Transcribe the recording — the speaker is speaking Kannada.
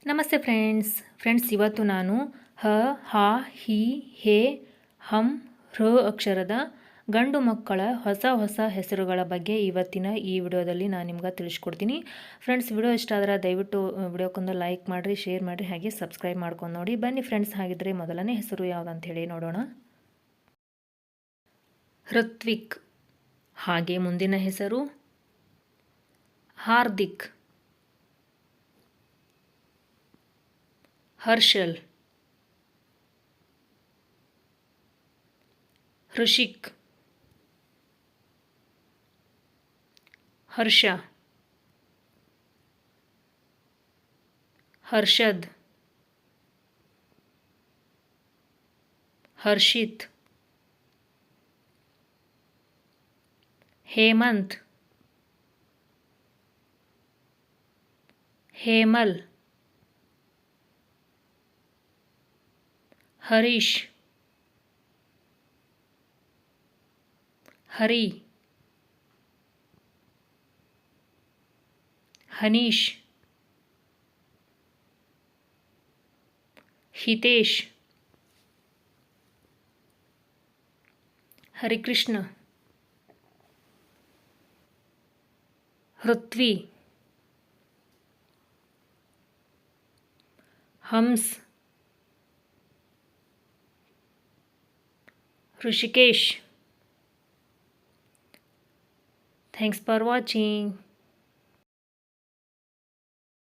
ನಮಸ್ತೆ ಫ್ರೆಂಡ್ಸ್ ಇವತ್ತು ನಾನು ಹ ಹ ಹಿ ಹೇ ಹಂ ಹೃ ಅಕ್ಷರದ ಗಂಡು ಮಕ್ಕಳ ಹೊಸ ಹೆಸರುಗಳ ಬಗ್ಗೆ ಇವತ್ತಿನ ಈ ವಿಡಿಯೋದಲ್ಲಿ ನಾನು ನಿಮ್ಗೆ ತಿಳಿಸ್ಕೊಡ್ತೀನಿ. ಫ್ರೆಂಡ್ಸ್, ವಿಡಿಯೋ ಇಷ್ಟ ಆದರೆ ದಯವಿಟ್ಟು ವಿಡಿಯೋಕ್ಕೊಂದು ಲೈಕ್ ಮಾಡಿರಿ, ಶೇರ್ ಮಾಡಿರಿ, ಹಾಗೆ ಸಬ್ಸ್ಕ್ರೈಬ್ ಮಾಡ್ಕೊಂಡು ನೋಡಿ. ಬನ್ನಿ ಫ್ರೆಂಡ್ಸ್, ಹಾಗಿದ್ರೆ ಮೊದಲನೇ ಹೆಸರು ಯಾವುದಂತ ಹೇಳಿ ನೋಡೋಣ. ಹೃತ್ವಿಕ್. ಹಾಗೆ ಮುಂದಿನ ಹೆಸರು ಹಾರ್ದಿಕ್, ಹರ್ಷಲ್, ಹೃಷಿಕ್, ಹರ್ಷ, ಹರ್ಷದ್, ಹರ್ಷಿತ್, ಹೇಮಂತ್, ಹೇಮಲ್, ಹರೀಶ್, ಹರಿ, ಹನೀಶ್, Hitesh, Harikrishna, ಹೃತ್ವಿ, Hans, Rishikesh. Thanks for watching.